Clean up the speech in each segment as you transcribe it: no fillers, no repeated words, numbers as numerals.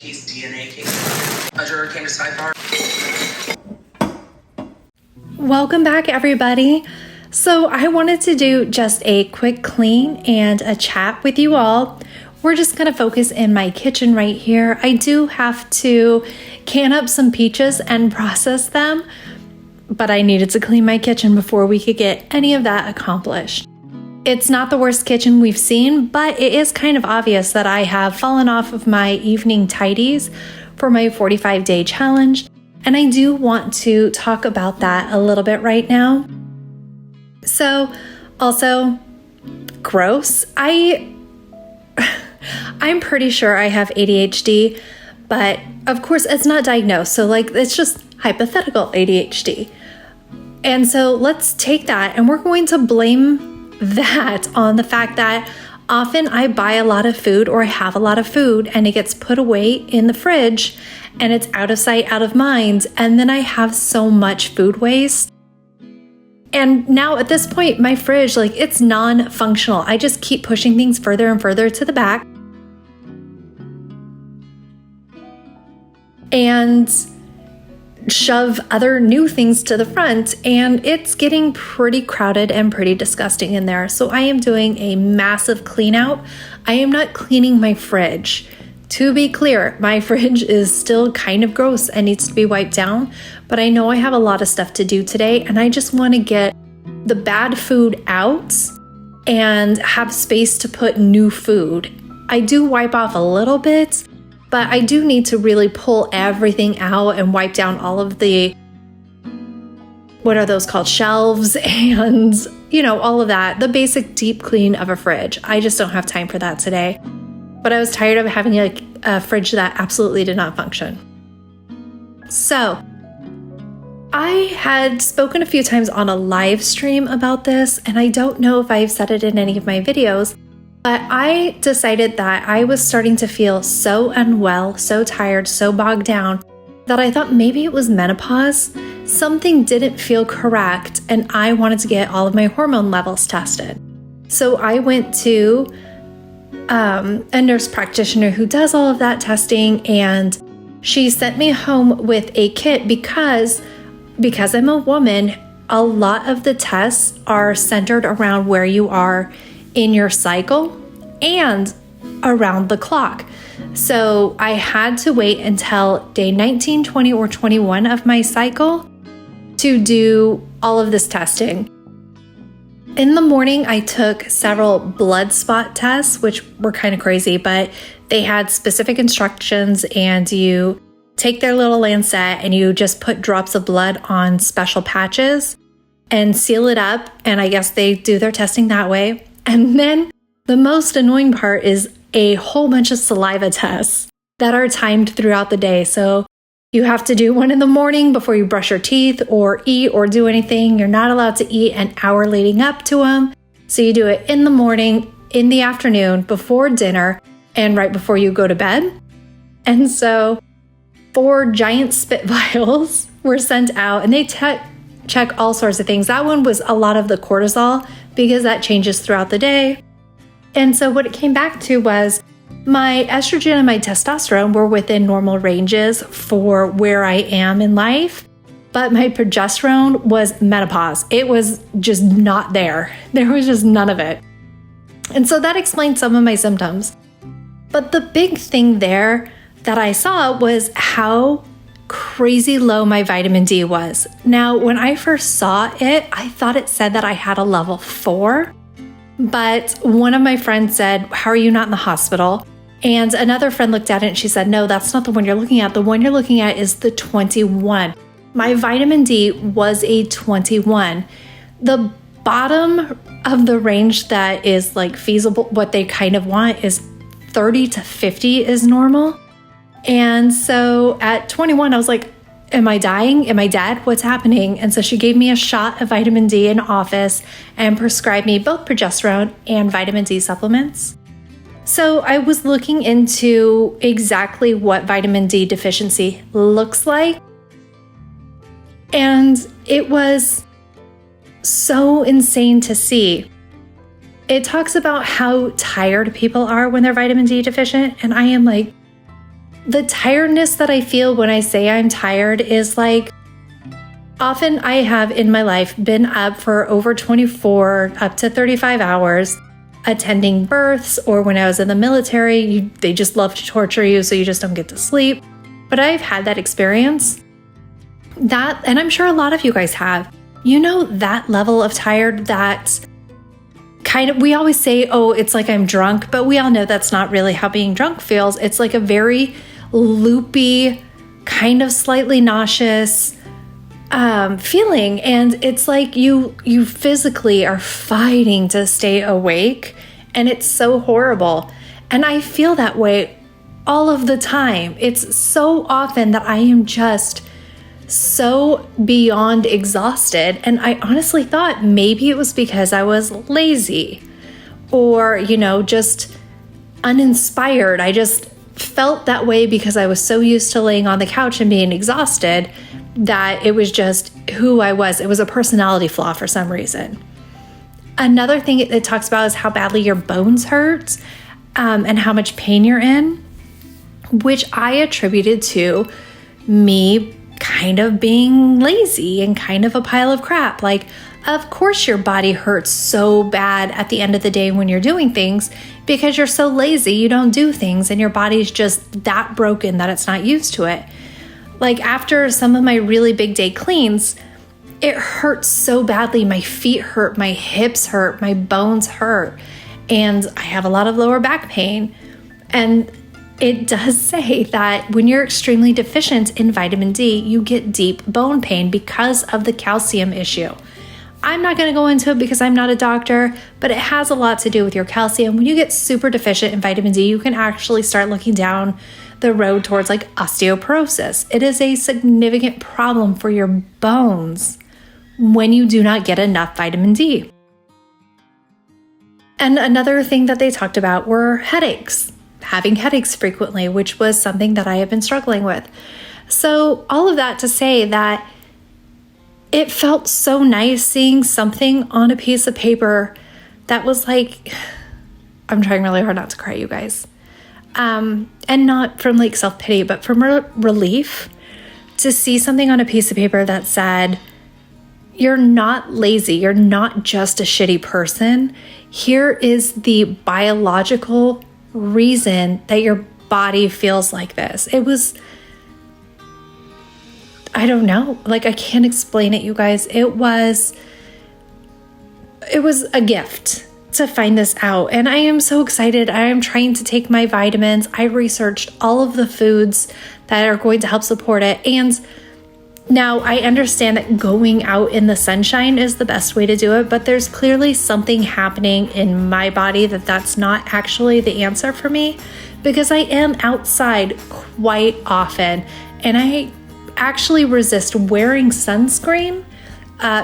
Case DNA case. A juror came to sidebar. Welcome back, everybody. So I wanted to do just a quick clean and a chat with you all. We're just going to focus in my kitchen right here. I do have to can up some peaches and process them, but I needed to clean my kitchen before we could get any of that accomplished. It's not the worst kitchen we've seen, but it is kind of obvious that I have fallen off of my evening tidies for my 45-day challenge, and I do want to talk about that a little bit right now. So, also, gross. I'm pretty sure I have ADHD, but of course it's not diagnosed, so it's just hypothetical ADHD. And so let's take that and we're going to blame that on the fact that often I buy a lot of food or I have a lot of food and it gets put away in the fridge and it's out of sight, out of mind, and then I have so much food waste. And now at this point, my fridge, it's non-functional. I just keep pushing things further and further to the back. And shove other new things to the front, and it's getting pretty crowded and pretty disgusting in there. So I am doing a massive clean out. I am not cleaning my fridge. To be clear, my fridge is still kind of gross and needs to be wiped down, but I know I have a lot of stuff to do today, and I just want to get the bad food out and have space to put new food. I do wipe off a little bit, but I do need to really pull everything out and wipe down all of the, what are those called, shelves and, all of that. The basic deep clean of a fridge. I just don't have time for that today. But I was tired of having a fridge that absolutely did not function. So, I had spoken a few times on a live stream about this, and I don't know if I've said it in any of my videos, but I decided that I was starting to feel so unwell, so tired, so bogged down, that I thought maybe it was menopause. Something didn't feel correct, and I wanted to get all of my hormone levels tested. So I went to a nurse practitioner who does all of that testing, and she sent me home with a kit because I'm a woman. A lot of the tests are centered around where you are in your cycle and around the clock. So I had to wait until day 19, 20, or 21 of my cycle to do all of this testing. In the morning, I took several blood spot tests, which were kind of crazy, but they had specific instructions, and you take their little lancet and you just put drops of blood on special patches and seal it up. And I guess they do their testing that way. And then the most annoying part is a whole bunch of saliva tests that are timed throughout the day. So you have to do one in the morning before you brush your teeth or eat or do anything. You're not allowed to eat an hour leading up to them. So you do it in the morning, in the afternoon, before dinner, and right before you go to bed. And so 4 giant spit vials were sent out, and they check all sorts of things. That one was a lot of the cortisol because that changes throughout the day. And so what it came back to was my estrogen and my testosterone were within normal ranges for where I am in life, but my progesterone was menopause. It was just not there. There was just none of it. And so that explained some of my symptoms. But the big thing there that I saw was how crazy low my vitamin D was. Now, when I first saw it, I thought it said that I had a level 4, but one of my friends said, "How are you not in the hospital?" And another friend looked at it and she said, "No, that's not the one you're looking at. The one you're looking at is the 21. My vitamin D was a 21. The bottom of the range that is feasible, what they kind of want, is 30 to 50 is normal. And so at 21, I was like, am I dying? Am I dead? What's happening? And so she gave me a shot of vitamin D in office and prescribed me both progesterone and vitamin D supplements. So I was looking into exactly what vitamin D deficiency looks like. And it was so insane to see. It talks about how tired people are when they're vitamin D deficient. And I am like, The tiredness that I feel when I say I'm tired is like, often I have in my life been up for over 24, up to 35 hours, attending births, or when I was in the military, they just love to torture you so you just don't get to sleep. But I've had that experience. That, and I'm sure a lot of you guys have, that level of tired that kind of, we always say, oh, it's like I'm drunk, but we all know that's not really how being drunk feels. It's like a very loopy, kind of slightly nauseous feeling. And it's like you physically are fighting to stay awake, and it's so horrible. And I feel that way all of the time. It's so often that I am just so beyond exhausted. And I honestly thought maybe it was because I was lazy or, just uninspired. I just felt that way because I was so used to laying on the couch and being exhausted that it was just who I was. It was a personality flaw for some reason. Another thing it talks about is how badly your bones hurt and how much pain you're in, which I attributed to me kind of being lazy and kind of a pile of crap. Like, of course your body hurts so bad at the end of the day when you're doing things because you're so lazy, you don't do things, and your body's just that broken that it's not used to it. Like after some of my really big day cleans, it hurts so badly. My feet hurt, my hips hurt, my bones hurt, and I have a lot of lower back pain. And it does say that when you're extremely deficient in vitamin D, you get deep bone pain because of the calcium issue. I'm not going to go into it because I'm not a doctor, but it has a lot to do with your calcium. When you get super deficient in vitamin D, you can actually start looking down the road towards like osteoporosis. It is a significant problem for your bones when you do not get enough vitamin D. And another thing that they talked about were headaches. Having headaches frequently, which was something that I have been struggling with. So all of that to say that it felt so nice seeing something on a piece of paper that was like, I'm trying really hard not to cry, you guys. And not from like self-pity, but from relief to see something on a piece of paper that said, you're not lazy, you're not just a shitty person. Here is the biological reason that your body feels like this. It was, I don't know, like I can't explain it, you guys. It was a gift to find this out, and I am so excited. I am trying to take my vitamins. I researched all of the foods that are going to help support it, and now I understand that going out in the sunshine is the best way to do it, but there's clearly something happening in my body that's not actually the answer for me, because I am outside quite often and I actually resist wearing sunscreen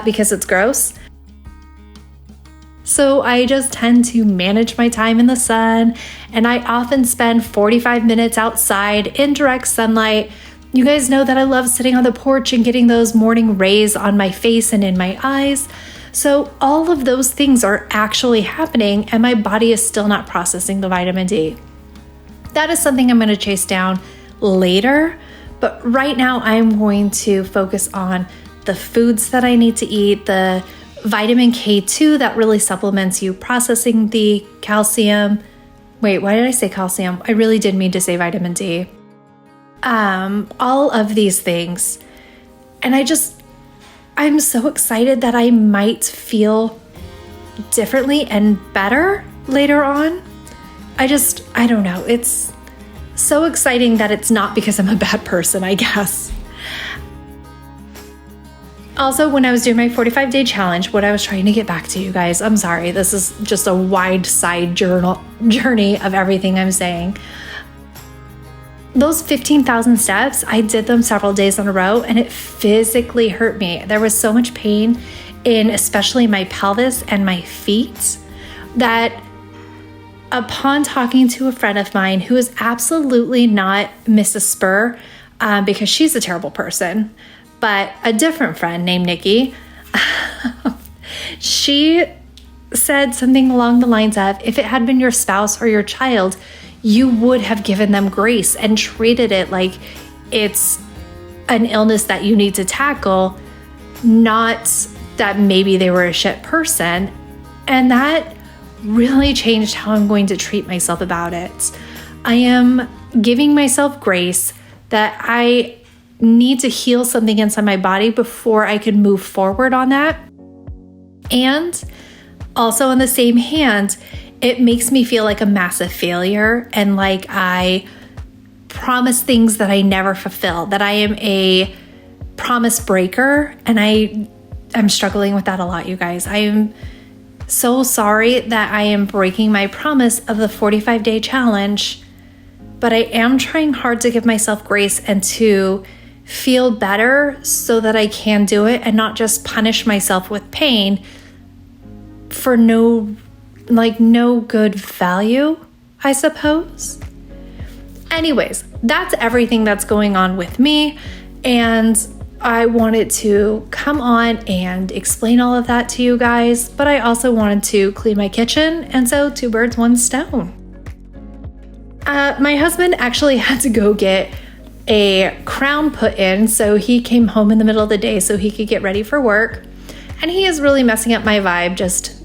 because it's gross. So I just tend to manage my time in the sun, and I often spend 45 minutes outside in direct sunlight. You guys know that I love sitting on the porch and getting those morning rays on my face and in my eyes. So all of those things are actually happening, and my body is still not processing the vitamin D. That is something I'm going to chase down later, but right now I'm going to focus on the foods that I need to eat, the vitamin K2 that really supplements you processing the calcium. Wait, why did I say calcium? I really did mean to say vitamin D. All of these things. And I'm so excited that I might feel differently and better later on. I don't know. It's so exciting that it's not because I'm a bad person, I guess. Also, when I was doing my 45-day challenge, what I was trying to get back to, you guys, I'm sorry, this is just a wide side journey of everything I'm saying. Those 15,000 steps, I did them several days in a row, and it physically hurt me. There was so much pain in especially my pelvis and my feet that upon talking to a friend of mine who is absolutely not Mrs. Spur, because she's a terrible person, but a different friend named Nikki, she said something along the lines of, if it had been your spouse or your child, you would have given them grace and treated it like it's an illness that you need to tackle, not that maybe they were a shit person. And that really changed how I'm going to treat myself about it. I am giving myself grace that I need to heal something inside my body before I can move forward on that. And also, in the same hand, it makes me feel like a massive failure and like I promise things that I never fulfill, that I am a promise breaker. And I'm struggling with that a lot, you guys. I am so sorry that I am breaking my promise of the 45-day challenge, but I am trying hard to give myself grace and to feel better so that I can do it and not just punish myself with pain for no good value, I suppose. Anyways, that's everything that's going on with me, and I wanted to come on and explain all of that to you guys, but I also wanted to clean my kitchen, and so 2 birds, 1 stone. My husband actually had to go get a crown put in, so he came home in the middle of the day so he could get ready for work, and he is really messing up my vibe just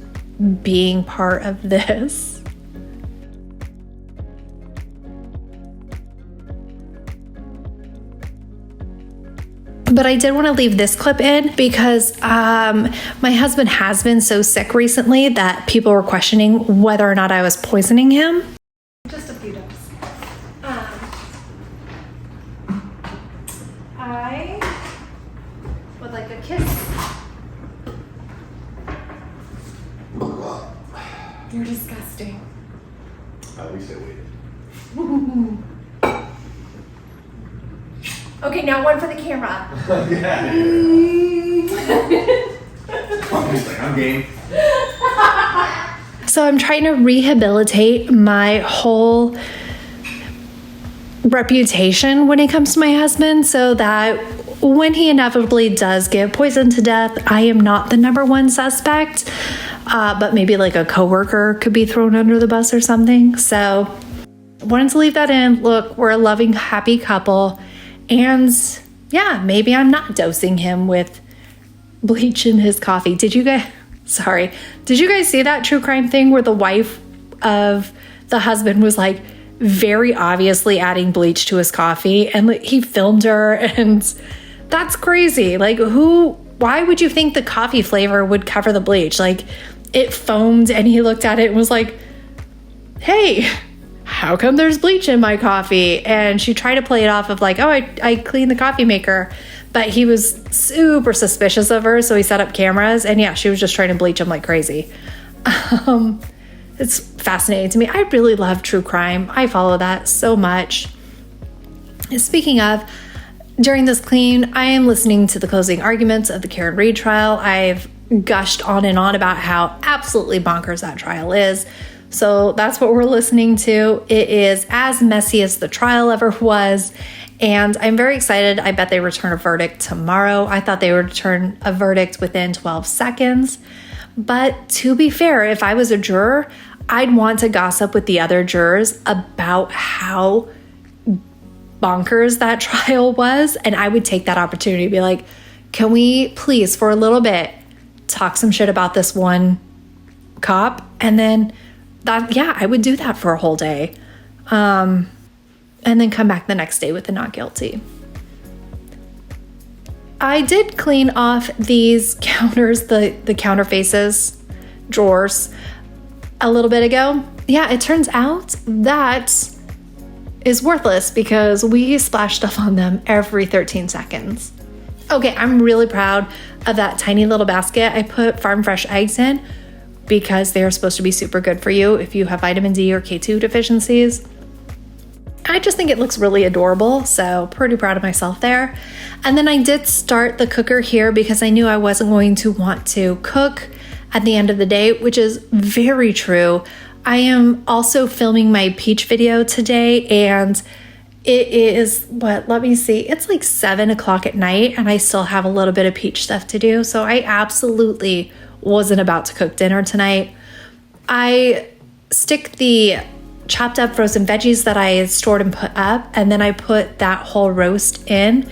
being part of this. But I did want to leave this clip in because my husband has been so sick recently that people were questioning whether or not I was poisoning him. Just a few doses. I would like a kiss. You're disgusting. At least I waited. Okay, now one for the camera. Yeah. I'm game. So I'm trying to rehabilitate my whole reputation when it comes to my husband so that when he inevitably does get poisoned to death, I am not the number one suspect, but maybe like a coworker could be thrown under the bus or something. So I wanted to leave that in. Look, we're a loving, happy couple. And yeah, maybe I'm not dosing him with bleach in his coffee. Did you guys see that true crime thing where the wife of the husband was like very obviously adding bleach to his coffee and he filmed her? And that's crazy. Like, why would you think the coffee flavor would cover the bleach? Like, it foamed and he looked at it and was like, hey, how come there's bleach in my coffee? And she tried to play it off of like, oh, I cleaned the coffee maker. But he was super suspicious of her, so he set up cameras. And yeah, she was just trying to bleach him like crazy. It's fascinating to me. I really love true crime. I follow that so much. Speaking of, during this clean, I am listening to the closing arguments of the Karen Read trial. I've gushed on and on about how absolutely bonkers that trial is. So that's what we're listening to. It is as messy as the trial ever was. And I'm very excited. I bet they return a verdict tomorrow. I thought they would return a verdict within 12 seconds. But to be fair, if I was a juror, I'd want to gossip with the other jurors about how bonkers that trial was. And I would take that opportunity to be like, can we please, for a little bit, talk some shit about this one cop? And then I would do that for a whole day. And then come back the next day with the not guilty. I did clean off these counters, the counter faces, drawers, a little bit ago. Yeah, it turns out that is worthless because we splash stuff on them every 13 seconds. Okay, I'm really proud of that tiny little basket I put farm fresh eggs in because they are supposed to be super good for you if you have vitamin D or K2 deficiencies. I just think it looks really adorable, so pretty proud of myself there. And then I did start the cooker here because I knew I wasn't going to want to cook at the end of the day, which is very true. I am also filming my peach video today, and it is, let me see, it's like 7 o'clock at night, and I still have a little bit of peach stuff to do, so I absolutely wasn't about to cook dinner tonight. I stick the chopped up frozen veggies that I had stored and put up, and then I put that whole roast in,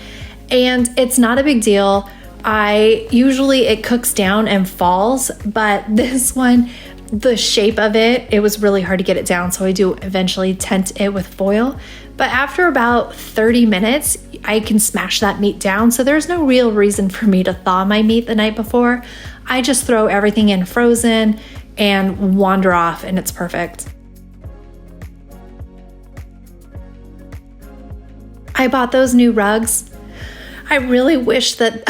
and it's not a big deal. It cooks down and falls, but this one, the shape of it was really hard to get it down, so I do eventually tent it with foil. But after about 30 minutes, I can smash that meat down, so there's no real reason for me to thaw my meat the night before. I just throw everything in frozen and wander off, and it's perfect. I bought those new rugs. I really wish that,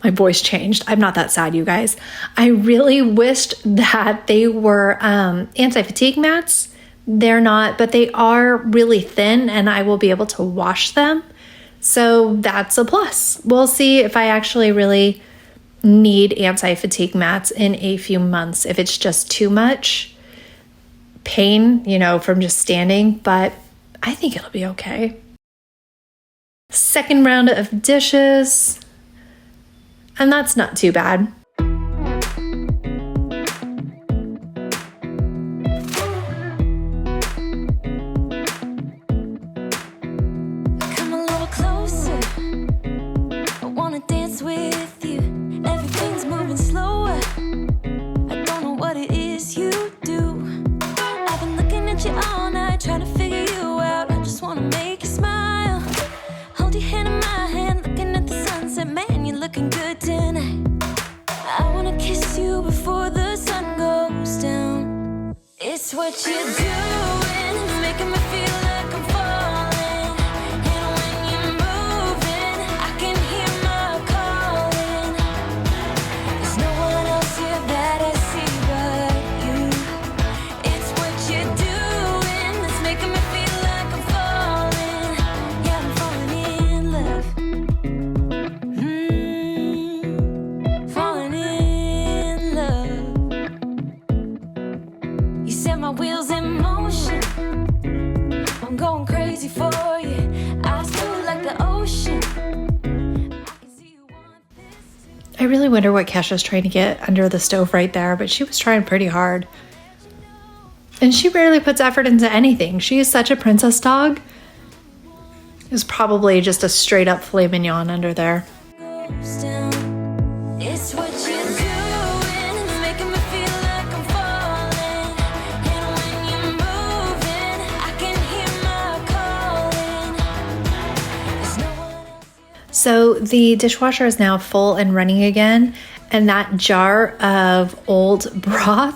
my voice changed. I'm not that sad, you guys. I really wished that they were anti-fatigue mats. They're not, but they are really thin and I will be able to wash them. So that's a plus. We'll see if I actually really need anti-fatigue mats in a few months, if it's just too much pain, from just standing, but I think it'll be okay. Second round of dishes, and that's not too bad. Come a little closer, I wanna dance with you. Everything's moving slower, I don't know what it is you do. I've been looking at you all night, trying to figure you out. I just wanna make you smile. Hold your hand in my hand, looking at the sunset. Man, you're looking good tonight. I wanna kiss you before the sun goes down. It's what you're doing, it's making me feel like I'm falling. And when you're moving, I can hear my calling. There's no one else here that I see but you. It's what you're doing, it's making me feel like I'm falling. Yeah, I'm falling in love. You set my wheels in motion, I'm going crazy for you. Eyes blue like the ocean. I can see you want this too. I really wonder what Kesha's trying to get under the stove right there, but she was trying pretty hard. And she rarely puts effort into anything. She is such a princess dog. It was probably just a straight up filet mignon under there. Goes down. It's what you're doing, it's making me feel like I'm falling. And when you're moving, I can hear my calling. There's no one else. So the dishwasher is now full and running again, and that jar of old broth,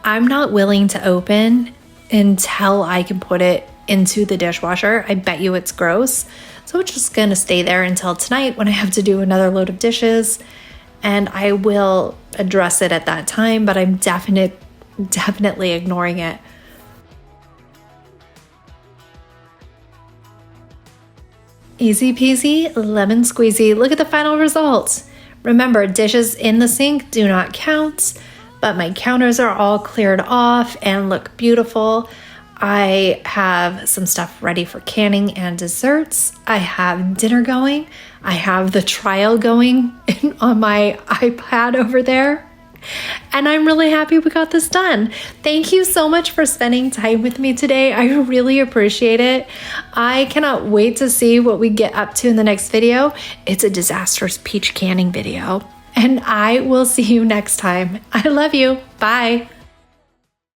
I'm not willing to open until I can put it into the dishwasher. I bet you it's gross. So it's just gonna stay there until tonight when I have to do another load of dishes, and I will address it at that time, but I'm definitely ignoring it. Easy peasy, lemon squeezy. Look at the final results. Remember, dishes in the sink do not count, but my counters are all cleared off and look beautiful. I have some stuff ready for canning and desserts. I have dinner going. I have the trial going on my iPad over there. And I'm really happy we got this done. Thank you so much for spending time with me today. I really appreciate it. I cannot wait to see what we get up to in the next video. It's a disastrous peach canning video. And I will see you next time. I love you. Bye.